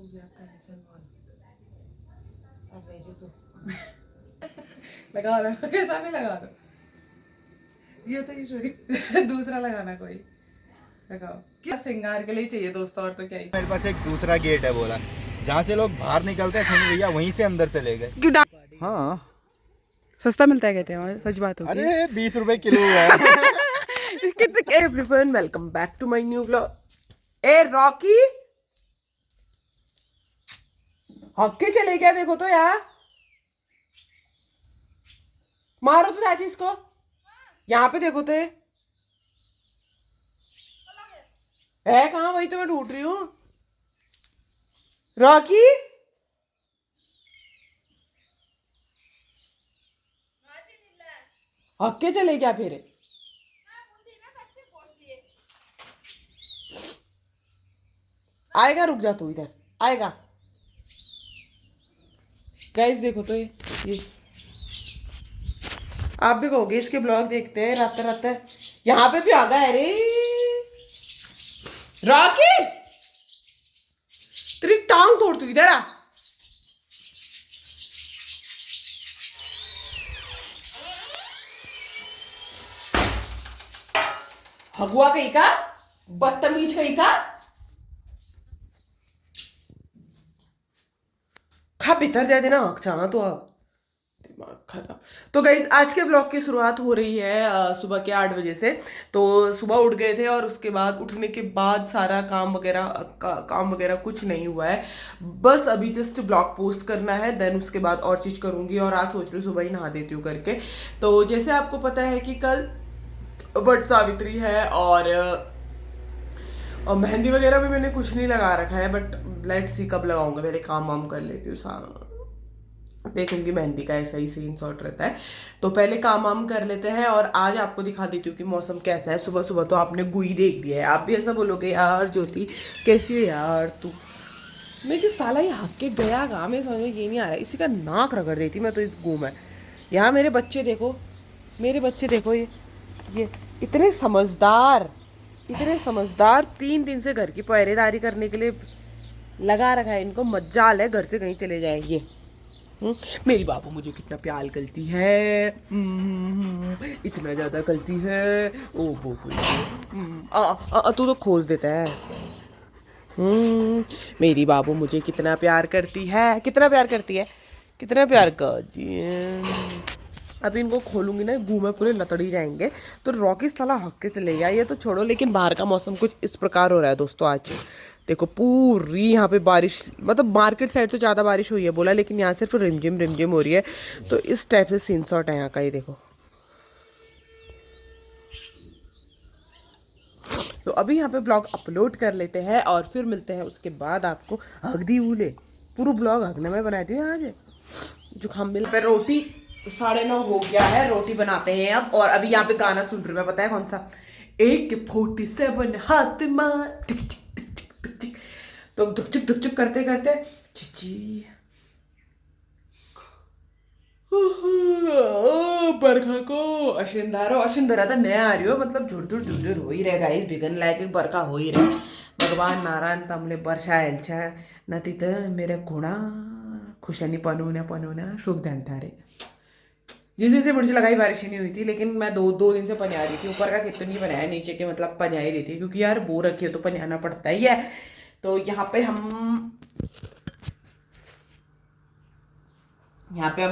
गया टेंशन वाला। अब मेरे तो लगा लो, कैसा भी लगा दो। ये तो ईश्वरी दूसरा लगाना कोई लगाओ। क्या श्रृंगार के लिए चाहिए दोस्तों, और तो क्या ही। मेरे पास एक दूसरा गेट है, बोला जहाँ से लोग बाहर निकलते हैं सुन भैया वहीं से अंदर चले गए। क्यों हाँ सस्ता मिलता है कहते हैं, सच बात होगी। अरे 20 रुपए किलो है। Everyone welcome back to my new vlog. ए रॉकी हक्के चले गया, देखो तो यार, मारो तो चाची इसको। यहाँ पे देखो तो है कहाँ, वही तो मैं ढूंढ रही हूँ। रॉकी हक्के चले गया फिर। आएगा, रुक जा तू, इधर आएगा। गाइस देखो तो ये आप भी कहोगे इसके ब्लॉग देखते हैं रात रात। यहाँ पे भी आ गया। अरे रॉकी तेरी टांग तोड़, तू इधर आ। हगुआ कहीं का, बदतमीज कहीं का, खा भीतर दे देना हक चाहना तो। अब दिमाग खराब। तो गाइज आज के ब्लॉग की शुरुआत हो रही है सुबह के 8 बजे से। तो सुबह उठ गए थे और उसके बाद उठने के बाद सारा काम वगैरह कुछ नहीं हुआ है। बस अभी जस्ट ब्लॉग पोस्ट करना है, देन उसके बाद और चीज़ करूँगी। और आज सोच रही हूँ सुबह ही नहा देती हूँ करके। तो जैसे आपको पता है कि कल वट सावित्री है और मेहंदी वगैरह भी मैंने कुछ नहीं लगा रखा है, बट लेट्स सी कब लगाऊंगा। पहले काम वाम कर लेती हूँ, देखूंगी। मेहंदी का ऐसा ही सीन सॉर्ट रहता है, तो पहले काम वाम कर लेते हैं। और आज आपको दिखा देती हूँ कि मौसम कैसा है। सुबह सुबह तो आपने गुई देख दिया है, आप भी ऐसा बोलोगे यार ज्योति कैसी है यार तू। मैं कि साला ये हक के गया कहाँ, मैं समझ में ये नहीं आ रहा है। इसी का नाक रगड़ देती मैं तो इस घूम है। यहाँ मेरे बच्चे देखो, मेरे बच्चे देखो, ये इतने समझदार, इतने समझदार। 3 दिन से घर की पहरेदारी करने के लिए लगा रखा है इनको। मजाल है घर से कहीं चले जाएंगे। मेरी बाबू मुझे कितना प्यार करती है, इतना ज्यादा करती है। ओ तू तो खोज देता है। मेरी बाबू मुझे कितना प्यार करती है, कितना प्यार करती है, कितना प्यार करती है। अभी इनको खोलूंगी ना, घूमे पूरे लतड़ी जाएंगे। तो रॉकी साला हक के चले गया, ये तो छोड़ो। लेकिन बाहर का मौसम कुछ इस प्रकार हो रहा है दोस्तों। आज देखो पूरी यहाँ पे बारिश, मतलब मार्केट साइड तो ज़्यादा बारिश हुई है बोला, लेकिन यहाँ सिर्फ रिमझिम हो रही है। तो इस टाइप से सीन शॉट है यहाँ का, ये देखो। तो अभी यहाँ पे ब्लॉग अपलोड कर लेते हैं और फिर मिलते हैं उसके बाद आपको। हक दी उले पूरा ब्लॉग हकने में बनाई थी आज। जुकाम मिल पे रोटी 9:30 हो गया है, रोटी बनाते हैं अब। और अभी यहाँ पे गाना सुन रही मैं, पता है कौन सा, AK-47 हाथ मार टिक टिक टिक टिक टिक टिक। तो धुक चुक करते करते चिची बरखा को अशिंधारा था नया आ रही हो, मतलब झुर हो ही रहेगा। इस बिगन लायक एक बरखा हो ही रहे। भगवान नारायण तमले वर्षा एलछा न तिथ मेरे गुणा खुशनी पनुना सुख ध्यान तारे। जिस दिन से मुझे लगाई बारिश ही नहीं हुई थी, लेकिन मैं दो दिन से पनिया रही थी। ऊपर का खेत तो नहीं बनाया, नीचे के मतलब पनिया ही रही थी, क्योंकि यार बो रखी है तो पनियाना पड़ता ही है। तो यहाँ पे हम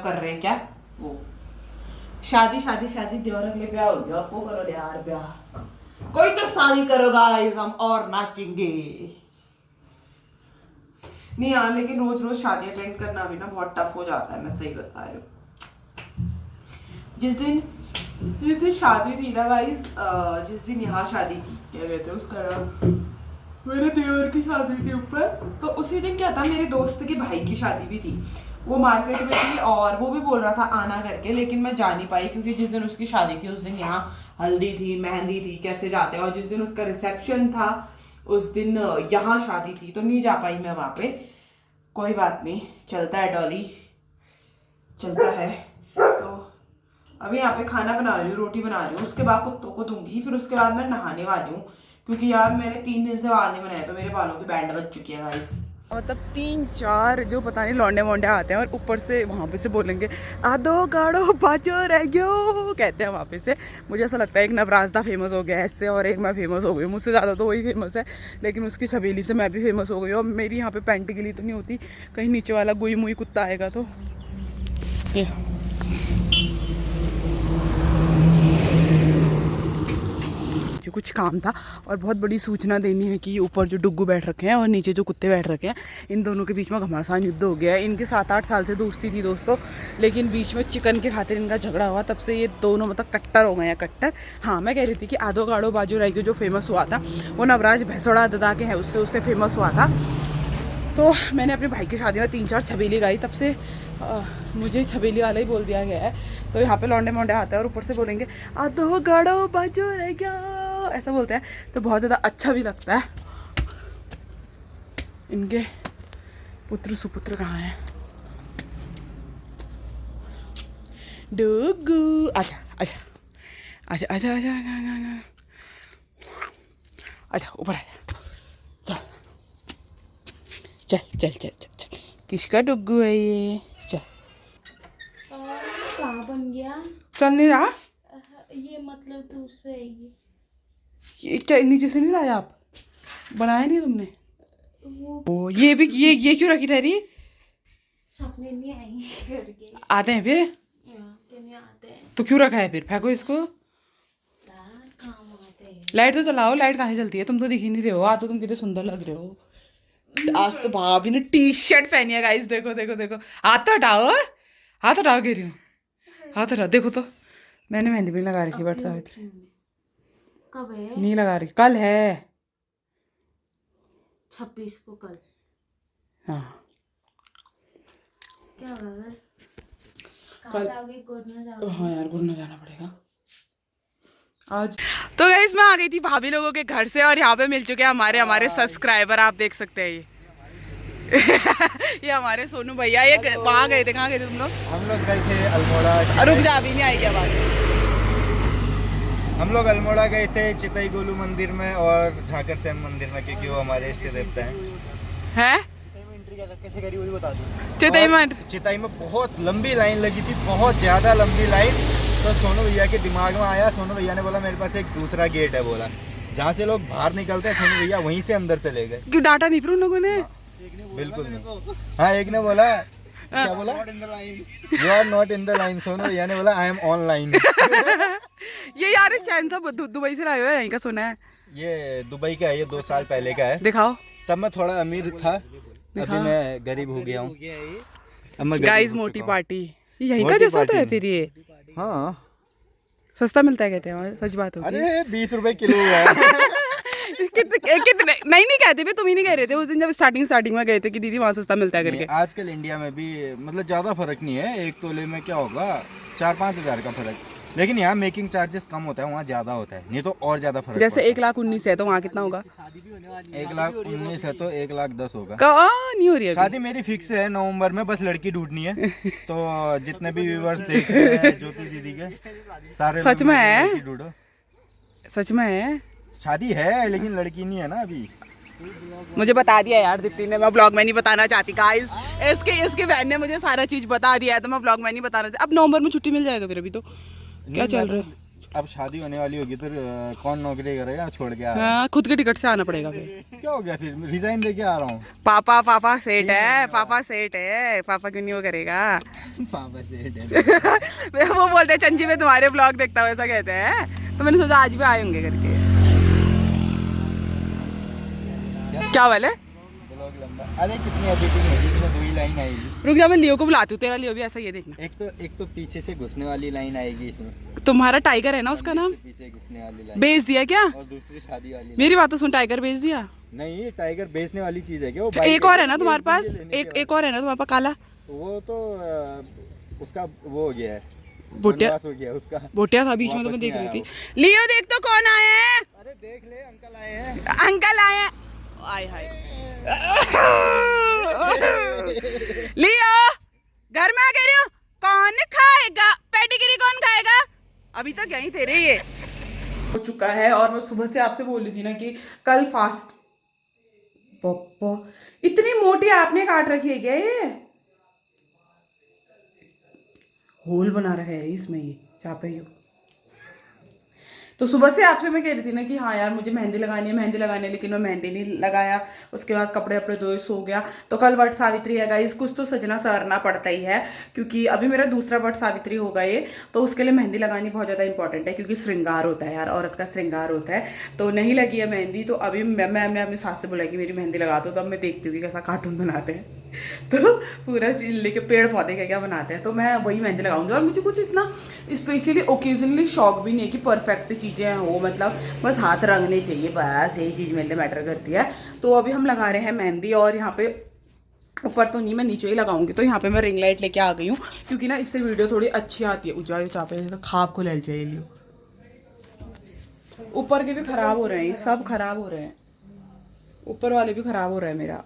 कर रहे हैं क्या, वो शादी देवर अगले ब्याह हो गया। आपको करो यार ब्याह, कोई तो शादी करोगा हम और नाचेंगे। नहीं यार, लेकिन रोज रोज शादी अटेंड करना भी ना बहुत टफ हो जाता है, मैं सही बता रही हूँ। जिस दिन शादी थी ना गाइस, जिस दिन यहाँ शादी की, क्या कहते हैं उसका नाम, मेरे देवर की शादी थी ऊपर। तो उसी दिन क्या था, मेरे दोस्त के भाई की शादी भी थी। वो मार्केट में थी और वो भी बोल रहा था आना करके, लेकिन मैं जा नहीं पाई, क्योंकि जिस दिन उसकी शादी थी उस दिन यहाँ हल्दी थी, मेहंदी थी, कैसे जाते हैं। और जिस दिन उसका रिसेप्शन था उस दिन यहाँ शादी थी, तो नहीं जा पाई मैं वहाँ पे। कोई बात नहीं, चलता है डॉली, चलता है। तो अभी यहाँ पे खाना बना रही हूँ, रोटी बना रही हूँ, उसके बाद कुत्तों को दूंगी, फिर उसके बाद मैं नहाने वाली हूँ। क्योंकि यार मैंने 3 दिन से बाल नहीं बनाया, तो मेरे बालों की बैंड बज चुकी है गाइस। मतलब 3-4 जो पता नहीं लौंडे मोंडे आते हैं और ऊपर से वहाँ पे से बोलेंगे आधो गाड़ो बाजो रह गयो कहते हैं वहाँ पे से। मुझे ऐसा लगता है एक नवराजदा फेमस हो गया इससे और एक मैं फेमस हो गई हूँ। मुझसे ज़्यादा तो वही फेमस है, लेकिन उसकी छबीली से मैं भी फेमस हो गई हूँ। अब मेरी यहाँ पे पैंट गिली तो नहीं होती, कहीं नीचे वाला गुई मुई कुत्ता आएगा तो ये जो कुछ काम था। और बहुत बड़ी सूचना देनी है कि ऊपर जो डुग्गू बैठ रखे हैं और नीचे जो कुत्ते बैठ रखे हैं, इन दोनों के बीच में घमासान युद्ध हो गया है। इनके 7-8 साल से दोस्ती थी दोस्तों, लेकिन बीच में चिकन के खातिर इनका झगड़ा हुआ, तब से ये दोनों मतलब कट्टर हो गए हैं, कट्टर। हाँ, मैं कह रही थी कि आधो गाड़ो बाजू राइगो जो फेमस हुआ था वो नवराज भैंसोड़ा ददा के हैं, उससे फेमस हुआ था। तो मैंने अपने भाई की शादी में 3-4 छबीली गाई, तब से मुझे छबीली वाला ही बोल दिया गया है। तो यहाँ पे लौंडे मोंडे आते हैं और ऊपर से बोलेंगे आधो गाड़ो बाजू रह गया, ऐसा बोलते हैं, तो बहुत ज़्यादा अच्छा भी लगता है। इनके पुत्र सुपुत्र कहाँ हैं? डुगू आजा आजा आजा आजा आजा आजा आजा आजा ऊपर आजा, चल चल चल चल चल। किसका डुगू है ये? चल कहाँ बन गया? चल नहीं रहा ये मतलब दूसरा है ये नीचे से नहीं लाया आप? बनाया नहीं तुमने? वो ओ ये भी ये क्यों रखी ठहरी? सपने नहीं आएंगे करके। आते हैं फिर तो नहीं आते हैं तो क्यों रखा है फिर? फेंको इसको। यार, काम आते हैं। लाइट तो चलाओ, लाइट कहाँ से चलती है? तुम तो दिख ही नहीं रहे हो। आ तो तुम कितने सुंदर लग रहे हो। आज तो भाभी ने टी शर्ट पहनी है गाइस, देखो देखो देखो। हाथ तो हटाओ, हाथ हटाओ कह रही हूँ, हाथ हटाओ। देखो तो मैंने मेहंदी भी लगा रखी बट सावित्री कब है? नहीं लगा रही, कल है 26 को कल। हाँ क्या होगा कल? जाओगे गुड़ना जाओगे? हाँ यार गुड़ना जाना पड़ेगा आज। तो गाइस मैं आ गई थी भाभी लोगों के घर से और यहाँ पे मिल चुके हैं हमारे सब्सक्राइबर। आप देख सकते हैं ये ये हमारे सोनू भैया। ये वहाँ गए थे, कहाँ गए थे तुम लोग? हम लोग गए थे अल्मोड़ा। रुक जा, अभी नहीं आई क्या बात? हम लोग अल्मोड़ा गए थे चितई गोलू मंदिर में और झाकर सेन मंदिर में, क्योंकि वो हमारे इष्ट देवता हैं। कैसे करी वो भी बता दूं। चितई में बहुत लंबी लाइन लगी थी, बहुत ज़्यादा लंबी लाइन। तो सोनू भैया के दिमाग में आया, सोनू भैया ने बोला मेरे पास एक दूसरा गेट है, बोला जहाँ से लोग बाहर निकलते हैं सोनू भैया वहीं से अंदर चले गए। क्यों डांटा नहीं फिर उन लोगों ने? बिल्कुल नहीं। हाँ, एक ने बोला, क्या बोला? You are not in the line. Sonu भैया ने बोला आई एम ऑनलाइन। ये यार चैन सा दुबई से लाए हो, यहीं का सुना है? ये दुबई का है, ये 2 साल पहले का है। दिखाओ। तब मैं थोड़ा अमीर था, अभी मैं गरीब हो गया हूँ। गाइस मोटी पार्टी यहीं का जैसा तो है फिर ये। हाँ सस्ता मिलता है कहते हैं, सच बात होगी। अरे 20 रुपए किलो है। कितने नहीं कहते भी, तुम ही नहीं कह रहे थे उस दिन जब स्टार्टिंग में गए थे कि दीदी वहाँ सस्ता मिलता है करके। आजकल इंडिया में भी मतलब ज़्यादा फर्क नहीं है, एक तोले में क्या होगा 4-5 हज़ार का फर्क। लेकिन यहाँ मेकिंग चार्जेस कम होता है, वहाँ ज़्यादा होता है, नहीं तो और ज़्यादा फर्क। जैसे 1,19,000 है तो वहाँ कितना होगा? 1,19,000 है तो 1,10,000 होगा। नहीं हो रही है शादी मेरी फिक्स है नवंबर में, बस लड़की ढूंढनी है। तो जितने भी व्यूवर्स देख रहे हैं ज्योति दीदी के, सारे सच में है? लड़की ढूंढो। सच में है? शादी है लेकिन लड़की नहीं है ना अभी। मुझे बता दिया यार दीप्ति ने, मैं ब्लॉग में नहीं बताना चाहती गाइस। इसके बहन ने मुझे सारा चीज बता दिया है तो मैं ब्लॉग में नहीं बताना चाहती। अब नवंबर में छुट्टी मिल जाएगा फिर, अभी तो क्या चल रहा है? अब शादी होने वाली होगी तो कौन नौकरी करेगा, छोड़ के आ रहा है। हाँ, खुद के टिकट से आना पड़ेगा फिर। क्या हो गया फिर, रिजाइन दे के आ रहा हूँ। पापा सेठ है, पापा सेठ है, पापा क्यों नहीं वो करेगा? पापा सेठ है। वो बोलते हैं चंजी में तुम्हारे ब्लॉग देखता हूँ, ऐसा कहते हैं। तो मैंने सोचा आज भी आए होंगे करके। क्या वाले? ब्लॉग लंबा, अरे कितनी एडिटिंग है जिसमें 2 ही लाइन आएगी। रुक जा, मैं लियो को बुलाती हूँ, तेरा लियो भी ऐसा ये देखना। एक तो पीछे से घुसने वाली लाइन आएगी इसमें। तुम्हारा टाइगर है ना उसका नाम? पीछे घुसने वाली लाइन बेच दिया क्या? और दूसरी शादी वाली। मेरी बात तो सुन, टाइगर बेच दिया? नहीं, टाइगर बेचने वाली चीज है क्या वो? एक और है ना तुम्हारे पास, एक और है ना तुम्हारे पास काला? वो तो उसका वो हो गया है, बोटिया वनवास हो गया उसका। बोटिया था बीच में, तो मैं देख रही थी। लियो देख तो कौन आए हैं? अरे देख ले, अंकल आए हैं। अंकल आए हैं। आय हाय। लियो घर में आ गई हूँ, कौन खाएगा पेडिग्री, कौन खाएगा? अभी तक यहीं थे रे। ये हो चुका है और मैं सुबह से आपसे बोल रही थी ना कि कल फास्ट। पापा इतनी मोटी आपने काट रखी है क्या ये? होल बना रखा है इसमें, ये चापे ही। तो सुबह से आपसे मैं कह रही थी ना कि हाँ यार मुझे मेहंदी लगानी है, लेकिन मैं मेहंदी नहीं लगाया। उसके बाद कपड़े अपने धोए, सो गया। तो कल वट सावित्री है गाइस, कुछ तो सजना सरना पड़ता ही है, क्योंकि अभी मेरा दूसरा वट सावित्री होगा ये। तो उसके लिए मेहंदी लगानी बहुत ज़्यादा इंपॉर्टेंट है, क्योंकि श्रृंगार होता है यार, औरत का श्रृंगार होता है। तो नहीं लगी है मेहंदी, तो अभी मैंने अपनी सास से बोला कि मेरी मेहंदी लगा दो। तो अब मैं देखती हूँ कि कैसा कार्टून बनाते हैं। तो पूरा चीज लेके पेड़ पौधे क्या क्या बनाते हैं, तो मैं वही मेहंदी लगाऊंगी। और मुझे कुछ इतना स्पेशली ओकेजनली शौक भी नहीं है कि परफेक्ट चीज़ें हो, मतलब बस हाथ रंगने चाहिए, बस यही चीज़ मेरे लिए मैटर करती है। तो अभी हम लगा रहे हैं मेहंदी, और यहाँ पे ऊपर तो नहीं, मैं नीचे ही लगाऊंगी। तो यहाँ पे मैं रिंग लाइट लेके आ गई हूँ, क्योंकि ना इससे वीडियो थोड़ी अच्छी आती है। उजायो चापे तो खाप को ले जाए लियो। ऊपर के भी खराब हो रहे हैं, ये सब खराब हो रहे हैं, ऊपर वाले भी खराब हो रहा है मेरा।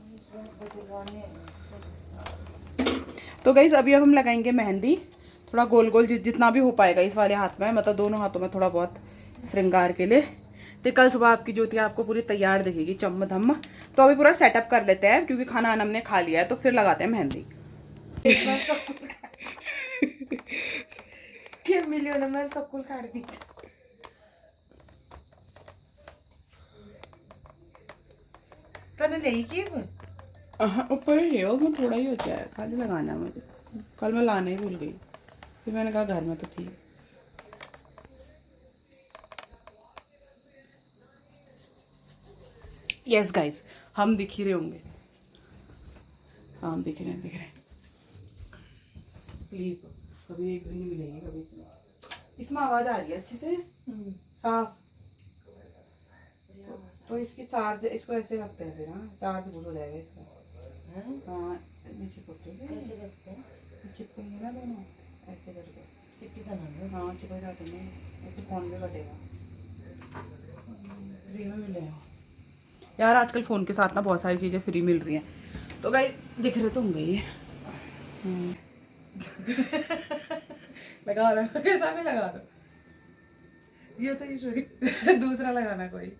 तो गाइस अभी अब हम लगाएंगे मेहंदी, थोड़ा गोल गोल जितना भी हो पाएगा इस वाले हाथ में, मतलब दोनों हाथों में थोड़ा बहुत श्रृंगार के लिए। तो कल सुबह आपकी ज्योति आपको पूरी तैयार दिखेगी, चम धम। तो अभी पूरा सेटअप कर लेते हैं, क्योंकि खाना हमने खा लिया है, तो फिर लगाते हैं मेहंदी। ऊपर ही है, में थोड़ा ही होता है, खाली लगाना है मुझे। कल मैं लाना ही भूल गई, फिर मैंने कहा घर में तो थी। यस गाइस, हम दिख ही रहे होंगे। हाँ हम दिख रहे हैं। प्लीज कभी एक भी नहीं मिलेगी, कभी। इसमें आवाज आ रही है अच्छे से, साफ। तो इसकी चार्ज, इसको ऐसे रखते हैं फिर, हाँ चार्ज हो जाएगा इसका। हाँ नीचे कैसे रखते हैं? चिपकेंगे ना दोनों ऐसे करके, चिपकी जाना। हाँ चिपक जाते हैं, ऐसे फोन में कटेगा, फ्री में मिलेगा यार। आजकल फ़ोन के साथ ना बहुत सारी चीज़ें फ्री मिल रही हैं। तो गाइस दिख रहे तो होंगे ये। लगा दो, कैसा भी लगा दो। ये तो ये दूसरा लगाना, कोई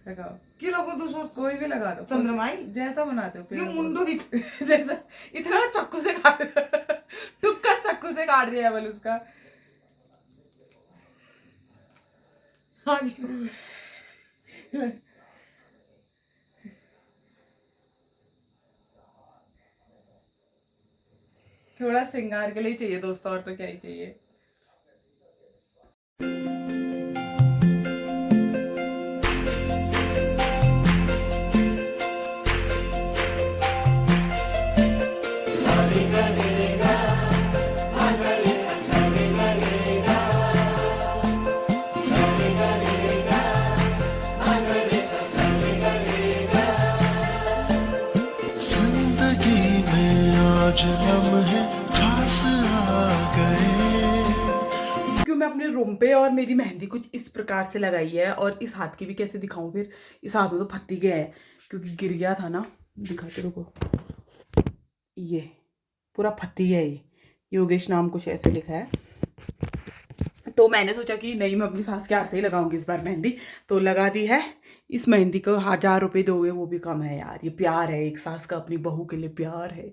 लगाओ। क्यों लोगो दूसरा? कोई भी लगा दो, चंद्रमाई जैसा बनाते हो। ये मुंडो जैसा, इतना चाकू से काट, टुक्का चाकू से काट दिया बल उसका। थोड़ा श्रृंगार के लिए चाहिए दोस्तों, और तो क्या ही चाहिए। क्यों मैं अपने रूम पे, और मेरी मेहंदी कुछ इस प्रकार से लगाई है। और इस हाथ की भी कैसे दिखाऊं फिर, इस हाथ में तो फत्ती गया है, क्योंकि गिर गया था ना। दिखाते रुको, ये पूरा फत्ती है। ये योगेश नाम कुछ ऐसे लिखा है। तो मैंने सोचा कि नहीं, मैं अपनी सास के हाथ से ही लगाऊंगी इस बार मेहंदी। तो लगा दी है। इस मेहंदी को 1000 रुपये दोगे वो भी कम है यार। ये प्यार है, एक सास का अपनी बहू के लिए प्यार है,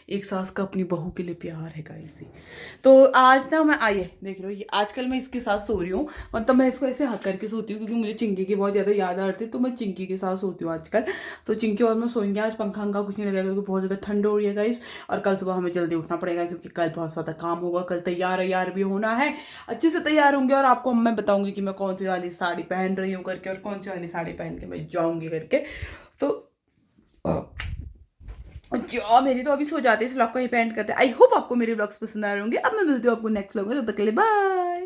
एक सास का अपनी बहू के लिए प्यार है गाइस। तो आज ना मैं आइए देख रहे हो, ये आजकल मैं इसके साथ सो रही हूँ। मतलब मैं इसको ऐसे हक करके सोती हूँ, क्योंकि मुझे चिंकी की बहुत ज़्यादा याद आती है। तो मैं चिंकी के साथ सोती हूँ आजकल। तो चिंकी और मैं सोएंगे आज, पंखा अंखा कुछ नहीं लगेगा, क्योंकि बहुत ज़्यादा ठंड हो रही है गाइस। और कल सुबह हमें जल्दी उठना पड़ेगा, क्योंकि कल बहुत ज़्यादा काम होगा। कल तैयार भी होना है, अच्छे से तैयार होंगे। और आपको मैं बताऊंगी कि मैं कौन सी वाली साड़ी पहन रही हूँ करके, और कौन सी वाली साड़ी पहन के मैं जाऊंगी करके। तो जो मेरी तो अभी सो जाती है। इस व्लॉग को ही एंड करते हैं। आई होप आपको मेरे व्लॉग्स पसंद आ रहे होंगे। अब मैं मिलती हूँ आपको नेक्स्ट व्लॉग में, तब तक के लिए बाय।